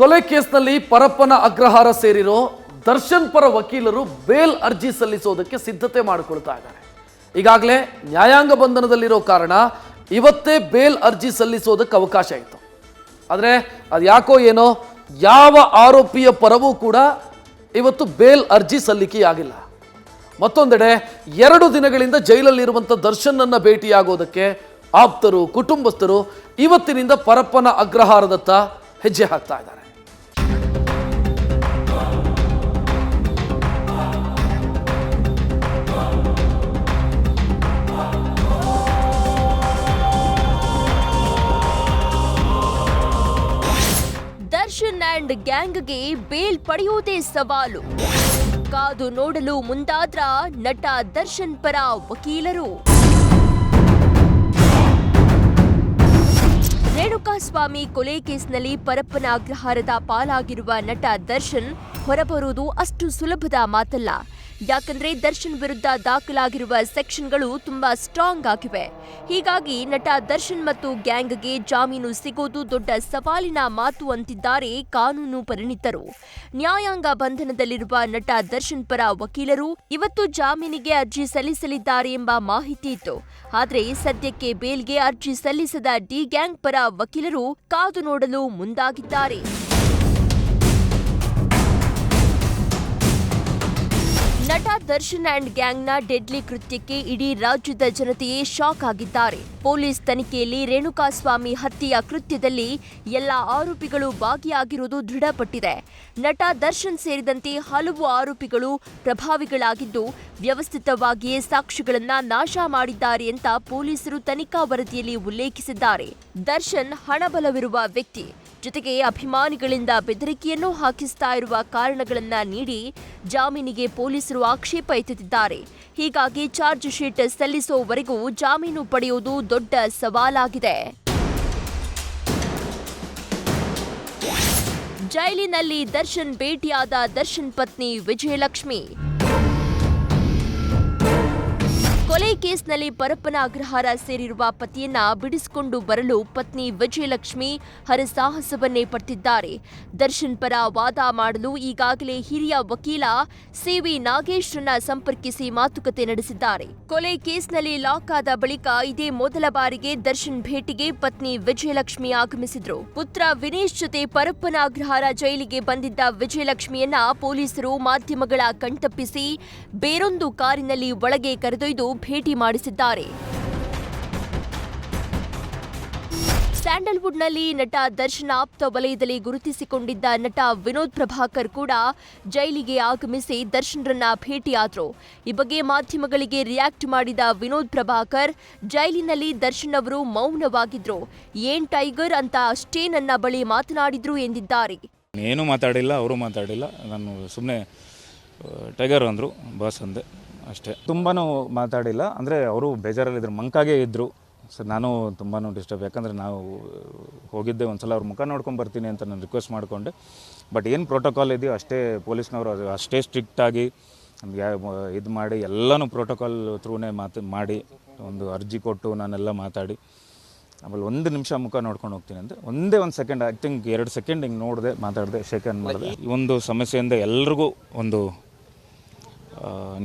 ಕೊಲೆ ಕೇಸ್ನಲ್ಲಿ ಪರಪ್ಪನ ಅಗ್ರಹಾರ ಸೇರಿರೋ ದರ್ಶನ್ ಪರ ವಕೀಲರು ಬೇಲ್ ಅರ್ಜಿ ಸಲ್ಲಿಸೋದಕ್ಕೆ ಸಿದ್ಧತೆ ಮಾಡಿಕೊಳ್ತಾ ಇದ್ದಾರೆ. ಈಗಾಗಲೇ ನ್ಯಾಯಾಂಗ ಬಂಧನದಲ್ಲಿರೋ ಕಾರಣ ಇವತ್ತೇ ಬೇಲ್ ಅರ್ಜಿ ಸಲ್ಲಿಸೋದಕ್ಕೆ ಅವಕಾಶ ಇತ್ತು. ಆದರೆ ಅದು ಯಾಕೋ ಏನೋ ಯಾವ ಆರೋಪಿಯ ಪರವೂ ಕೂಡ ಇವತ್ತು ಬೇಲ್ ಅರ್ಜಿ ಸಲ್ಲಿಕೆಯಾಗಿಲ್ಲ. ಮತ್ತೊಂದೆಡೆ 2 ದಿನಗಳಿಂದ ಜೈಲಲ್ಲಿರುವಂಥ ದರ್ಶನ್ನನ್ನ ಭೇಟಿಯಾಗೋದಕ್ಕೆ ಆಪ್ತರು ಕುಟುಂಬಸ್ಥರು ಇವತ್ತಿನಿಂದ ಪರಪ್ಪನ ಅಗ್ರಹಾರದತ್ತ ಹೆಜ್ಜೆ ಹಾಕ್ತಾ ಇದ್ದಾರೆ. ದರ್ಶನ್ ಅಂಡ್ ಗ್ಯಾಂಗ್ಗೆ ಬೇಲ್ ಪಡೆಯುವುದೇ ಸವಾಲು. ಕಾದು ನೋಡಲು ಮುಂದಾದ್ರ ನಟ ದರ್ಶನ್ ಪರ ವಕೀಲರು. ರೇಣುಕಾಸ್ವಾಮಿ ಕೊಲೆ ಕೇಸ್ನಲ್ಲಿ ಪರಪ್ಪನ ಅಗ್ರಹಾರದ ಪಾಲಾಗಿರುವ ನಟ ದರ್ಶನ್ ಹೊರಬರುವುದು ಅಷ್ಟು ಸುಲಭದ ಮಾತಲ್ಲ. ಯಾಕಂದ್ರೆ ದರ್ಶನ್ ವಿರುದ್ಧ ದಾಖಲಾಗಿರುವ ಸೆಕ್ಷನ್ಗಳು ತುಂಬಾ ಸ್ಟ್ರಾಂಗ್ ಆಗಿವೆ. ಹೀಗಾಗಿ ನಟ ದರ್ಶನ್ ಮತ್ತು ಗ್ಯಾಂಗ್ಗೆ ಜಾಮೀನು ಸಿಗೋದು ದೊಡ್ಡ ಸವಾಲಿನ ಮಾತು ಅಂತಿದ್ದಾರೆ ಕಾನೂನು ಪರಿಣಿತರು. ನ್ಯಾಯಾಂಗ ಬಂಧನದಲ್ಲಿರುವ ನಟ ದರ್ಶನ್ ಪರ ವಕೀಲರು ಇವತ್ತು ಜಾಮೀನಿಗೆ ಅರ್ಜಿ ಸಲ್ಲಿಸಲಿದ್ದಾರೆ ಎಂಬ ಮಾಹಿತಿ ಇತ್ತು. ಆದ್ರೆ ಸದ್ಯಕ್ಕೆ ಬೇಲ್ಗೆ ಅರ್ಜಿ ಸಲ್ಲಿಸದ ಡಿ ಗ್ಯಾಂಗ್ ಪರ ವಕೀಲರು ಕಾದು ನೋಡಲು ಮುಂದಾಗಿದ್ದಾರೆ. ನಟ ದರ್ಶನ್ ಅಂಡ್ ಗ್ಯಾಂಗ್ನ ಡೆಡ್ಲಿ ಕೃತ್ಯಕ್ಕೆ ಇಡೀ ರಾಜ್ಯದ ಜನತೆಯೇ ಶಾಕ್ ಆಗಿದ್ದಾರೆ. ಪೊಲೀಸ್ ತನಿಖೆಯಲ್ಲಿ ರೇಣುಕಾಸ್ವಾಮಿ ಹತ್ಯೆಯ ಕೃತ್ಯದಲ್ಲಿ ಎಲ್ಲ ಆರೋಪಿಗಳು ಭಾಗಿಯಾಗಿರುವುದು ದೃಢಪಟ್ಟಿದೆ. ನಟ ದರ್ಶನ್ ಸೇರಿದಂತೆ ಹಲವು ಆರೋಪಿಗಳು ಪ್ರಭಾವಿಗಳಾಗಿದ್ದು ವ್ಯವಸ್ಥಿತವಾಗಿಯೇ ಸಾಕ್ಷಿಗಳನ್ನ ನಾಶ ಮಾಡಿದ್ದಾರೆ ಅಂತ ಪೊಲೀಸರು ತನಿಖಾ ವರದಿಯಲ್ಲಿ ಉಲ್ಲೇಖಿಸಿದ್ದಾರೆ. ದರ್ಶನ್ ಹಣಬಲವಿರುವ ವ್ಯಕ್ತಿ, ಜೊತೆಗೆ ಅಭಿಮಾನಿಗಳಿಂದ ಬೆದರಿಕೆಯನ್ನು ಹಾಕಿಸ್ತಾ ಇರುವ ಕಾರಣಗಳನ್ನ ನೀಡಿ ಜಾಮೀನಿಗೆ ಪೊಲೀಸರು ಆಕ್ಷೇಪ ಎತ್ತುತ್ತಿದ್ದಾರೆ. ಹೀಗಾಗಿ ಚಾರ್ಜ್ ಶೀಟ್ ಸಲ್ಲಿಸುವವರೆಗೂ ಜಾಮೀನು ಪಡೆಯುವುದು ದೊಡ್ಡ ಸವಾಲಾಗಿದೆ. ಜೈಲಿನಲ್ಲಿ ದರ್ಶನ್ ಭೇಟಿಯಾದ ದರ್ಶನ್ ಪತ್ನಿ ವಿಜಯಲಕ್ಷ್ಮಿ. ಕೊಲೆ ಕೇಸ್ನಲ್ಲಿ ಪರಪ್ಪನ ಅಗ್ರಹಾರ ಸೇರಿರುವ ಪತಿಯನ್ನ ಬಿಡಿಸಿಕೊಂಡು ಬರಲು ಪತ್ನಿ ವಿಜಯಲಕ್ಷ್ಮಿ ಹರಸಾಹಸವನ್ನೇ ಪಟ್ಟಿದ್ದಾರೆ. ದರ್ಶನ್ ಪರ ವಾದ ಮಾಡಲು ಈಗಾಗಲೇ ಹಿರಿಯ ವಕೀಲ ಸಿವಿ ನಾಗೇಶ್ರನ್ನ ಸಂಪರ್ಕಿಸಿ ಮಾತುಕತೆ ನಡೆಸಿದ್ದಾರೆ. ಕೊಲೆ ಕೇಸ್ನಲ್ಲಿ ಲಾಕ್ ಆದ ಬಳಿಕ ಇದೇ ಮೊದಲ ಬಾರಿಗೆ ದರ್ಶನ್ ಭೇಟಿಗೆ ಪತ್ನಿ ವಿಜಯಲಕ್ಷ್ಮಿ ಆಗಮಿಸಿದ್ರು. ಪುತ್ರ ವಿನೇಶ್ ಜೊತೆ ಪರಪ್ಪನ ಅಗ್ರಹಾರ ಜೈಲಿಗೆ ಬಂದಿದ್ದ ವಿಜಯಲಕ್ಷ್ಮಿಯನ್ನ ಪೊಲೀಸರು ಮಾಧ್ಯಮಗಳ ಕಣ್ತಪ್ಪಿಸಿ ಬೇರೊಂದು ಕಾರಿನಲ್ಲಿ ಒಳಗೆ ಕರೆದೊಯ್ದು ಭೇಟಿ ಮಾಡಿಸಿದ್ದಾರೆ. ಸ್ಯಾಂಡಲ್ವುಡ್ನಲ್ಲಿ ನಟ ದರ್ಶನ್ ಆಪ್ತ ವಲಯದಲ್ಲಿ ಗುರುತಿಸಿಕೊಂಡಿದ್ದ ನಟ ವಿನೋದ್ ಪ್ರಭಾಕರ್ ಕೂಡ ಜೈಲಿಗೆ ಆಗಮಿಸಿ ದರ್ಶನ್ರನ್ನ ಭೇಟಿಯಾದ್ರು. ಈ ಬಗ್ಗೆ ಮಾಧ್ಯಮಗಳಿಗೆ ರಿಯಾಕ್ಟ್ ಮಾಡಿದ ವಿನೋದ್ ಪ್ರಭಾಕರ್, ಜೈಲಿನಲ್ಲಿ ದರ್ಶನ್ ಅವರು ಮೌನವಾಗಿದ್ರು, ಏನ್ ಟೈಗರ್ ಅಂತ ಅಷ್ಟೇ ನನ್ನ ಬಳಿ ಮಾತನಾಡಿದ್ರು ಎಂದಿದ್ದಾರೆ. ಏನು ಮಾತಾಡಿಲ್ಲ, ಅವರು ಮಾತಾಡಿಲ್ಲ, ನಾನು ಸುಮ್ಮನೆ ಟೈಗರ್ ಅಂದರು, ಬಾಸ್ ಅಂದೆ ಅಷ್ಟೇ. ತುಂಬಾ ಮಾತಾಡಿಲ್ಲ, ಅಂದರೆ ಅವರು ಬೇಜಾರಲ್ಲಿದ್ದರು, ಮಂಕಾಗೆ ಇದ್ದರು. ಸರ್ ನಾನು ತುಂಬಾ ಡಿಸ್ಟರ್ಬ್, ಯಾಕಂದರೆ ನಾವು ಹೋಗಿದ್ದೆ ಒಂದು ಸಲ ಅವ್ರ ಮುಖ ನೋಡ್ಕೊಂಡು ಬರ್ತೀನಿ ಅಂತ ನಾನು ರಿಕ್ವೆಸ್ಟ್ ಮಾಡಿಕೊಂಡೆ. ಬಟ್ ಏನು ಪ್ರೋಟೋಕಾಲ್ ಇದೆಯೋ ಅಷ್ಟೇ ಪೊಲೀಸ್ನವರು ಅಷ್ಟೇ ಸ್ಟ್ರಿಕ್ಟಾಗಿ ಇದು ಮಾಡಿ ಎಲ್ಲನೂ ಪ್ರೋಟೋಕಾಲ್ ಥ್ರೂನೇ ಮಾಡಿ ಒಂದು ಅರ್ಜಿ ಕೊಟ್ಟು ನಾನೆಲ್ಲ ಮಾತಾಡಿ ಆಮೇಲೆ 1 ನಿಮಿಷ ಮುಖ ನೋಡ್ಕೊಂಡು ಹೋಗ್ತೀನಿ ಅಂತ ಒಂದೇ 1 ಸೆಕೆಂಡ್, ಐ ಥಿಂಕ್ 2 ಸೆಕೆಂಡ್ ಹಿಂಗೆ ನೋಡಿದೆ, ಮಾತಾಡಿದೆ, ಶೇಕ್ ಹ್ಯಾಂಡ್ ಮಾಡಿದೆ. ಈ ಒಂದು ಸಮಸ್ಯೆಯಿಂದ ಎಲ್ರಿಗೂ ಒಂದು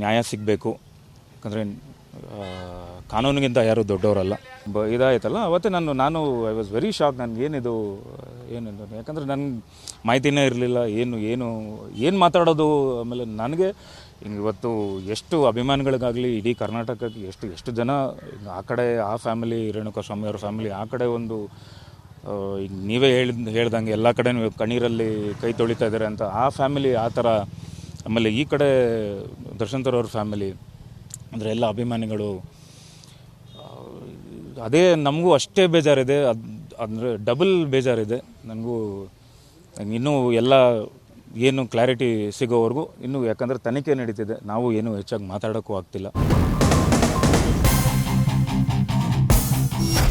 ನ್ಯಾಯ ಸಿಗಬೇಕು. ಯಾಕಂದರೆ ಕಾನೂನಿಗಿಂತ ಯಾರೂ ದೊಡ್ಡವರಲ್ಲ. ಇದಾಯ್ತಲ್ಲ ಅವತ್ತೇ ನಾನು ಐ ವಾಸ್ ವೆರಿ ಶಾಕ್. ನನಗೆ ಏನಿದು ಯಾಕಂದರೆ ನನಗೆ ಮಾಹಿತಿನೇ ಇರಲಿಲ್ಲ, ಏನು ಮಾತಾಡೋದು. ಆಮೇಲೆ ನನಗೆ ಇವತ್ತು ಎಷ್ಟು ಅಭಿಮಾನಿಗಳಿಗಾಗಲಿ ಇಡೀ ಕರ್ನಾಟಕಕ್ಕೆ ಎಷ್ಟು ಜನ ಆ ಕಡೆ ಆ ಫ್ಯಾಮಿಲಿ, ರೇಣುಕಾಸ್ವಾಮಿ ಅವ್ರ ಫ್ಯಾಮಿಲಿ ಆ ಕಡೆ ಒಂದು ಈಗ ನೀವೇ ಹೇಳ್ದಂಗೆ ಎಲ್ಲ ಕಡೆ ಕಣ್ಣೀರಲ್ಲಿ ಕೈ ತೊಳಿತಾ ಇದ್ದಾರೆ ಅಂತ ಆ ಫ್ಯಾಮಿಲಿ ಆ ಥರ. ಆಮೇಲೆ ಈ ಕಡೆ ದರ್ಶನ್ ಅವ್ರ ಫ್ಯಾಮಿಲಿ ಅಂದರೆ ಎಲ್ಲ ಅಭಿಮಾನಿಗಳು, ಅದೇ ನಮಗೂ ಅಷ್ಟೇ ಬೇಜಾರಿದೆ, ಅಂದರೆ ಡಬಲ್ ಬೇಜಾರಿದೆ ನನಗೂ. ಇನ್ನೂ ಎಲ್ಲ ಏನು ಕ್ಲಾರಿಟಿ ಸಿಗೋವರೆಗೂ ಇನ್ನೂ, ಯಾಕಂದರೆ ತನಿಖೆ ನಡೀತಿದೆ, ನಾವು ಏನು ಹೆಚ್ಚಾಗಿ ಮಾತಾಡೋಕ್ಕೂ ಆಗ್ತಿಲ್ಲ.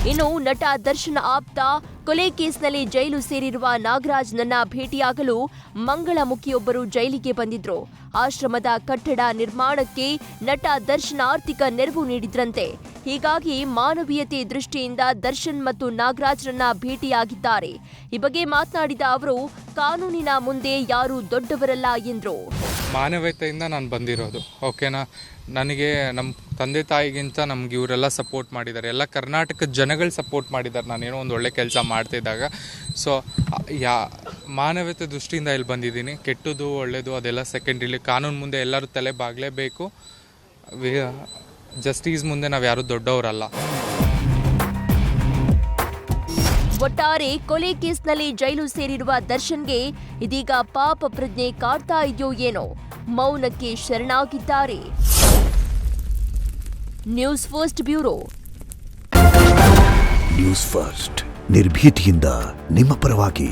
ಇನ್ನು ನಟ ದರ್ಶನ್ ಆಪ್ತ ಕೊಲೆ ಕೇಸ್ನಲ್ಲಿ ಜೈಲು ಸೇರಿರುವ ನಾಗರಾಜ್ ನನ್ನ ಭೇಟಿಯಾಗಲು ಮಂಗಳಮುಖಿಯೊಬ್ಬರು ಜೈಲಿಗೆ ಬಂದಿದ್ರು. ಆಶ್ರಮದ ಕಟ್ಟಡ ನಿರ್ಮಾಣಕ್ಕೆ ನಟ ದರ್ಶನ್ ಆರ್ಥಿಕ ನೆರವು ನೀಡಿದ್ರಂತೆ. ಹೀಗಾಗಿ ಮಾನವೀಯತೆ ದೃಷ್ಟಿಯಿಂದ ದರ್ಶನ್ ಮತ್ತು ನಾಗರಾಜ್ರನ್ನ ಭೇಟಿಯಾಗಿದ್ದಾರೆ. ಈ ಬಗ್ಗೆ ಮಾತನಾಡಿದ ಅವರು, ಕಾನೂನಿನ ಮುಂದೆ ಯಾರೂ ದೊಡ್ಡವರಲ್ಲ ಎಂದ್ರು. ಮಾನವೀಯತೆಯಿಂದ ನಾನು ಬಂದಿರೋದು, ಓಕೆನಾ. ನನಗೆ ನಮ್ಮ ತಂದೆ ತಾಯಿಗಿಂತ ನಮ್ಗೆ ಇವರೆಲ್ಲ ಸಪೋರ್ಟ್ ಮಾಡಿದ್ದಾರೆ, ಎಲ್ಲ ಕರ್ನಾಟಕದ ಜನಗಳು ಸಪೋರ್ಟ್ ಮಾಡಿದ್ದಾರೆ ನಾನೇನೋ ಒಂದು ಒಳ್ಳೆ ಕೆಲಸ ಮಾಡ್ತಿದ್ದಾಗ. ಸೊ ಮಾನವೀಯತೆ ದೃಷ್ಟಿಯಿಂದ ಇಲ್ಲಿ ಬಂದಿದ್ದೀನಿ. ಕೆಟ್ಟದ್ದು ಒಳ್ಳೆಯದು ಅದೆಲ್ಲ ಸೆಕೆಂಡ್ರಿಲಿ. ಕಾನೂನು ಮುಂದೆ ಎಲ್ಲರೂ ತಲೆ ಬಾಗಲೇಬೇಕು. ಜಸ್ಟಿಸ್ ಮುಂದೆ ನಾವು ಯಾರೂ ದೊಡ್ಡವರಲ್ಲ. ಒಟ್ಟಾರೆ ಕೊಲೆ ಕೇಸ್ನಲ್ಲಿ ಜೈಲು ಸೇರಿರುವ ದರ್ಶನ್ಗೆ ಇದೀಗ ಪಾಪ ಪ್ರಜ್ಞೆ ಕಾಡ್ತಾ ಇದೆಯೋ ಏನೋ, ಮೌನಕ್ಕೆ ಶರಣಾಗಿದ್ದಾರೆ. News first bureau. News first ನಿರ್ಭೀತಿಯಿಂದ ನಿಮ್ಮ ಪರವಾಗಿ.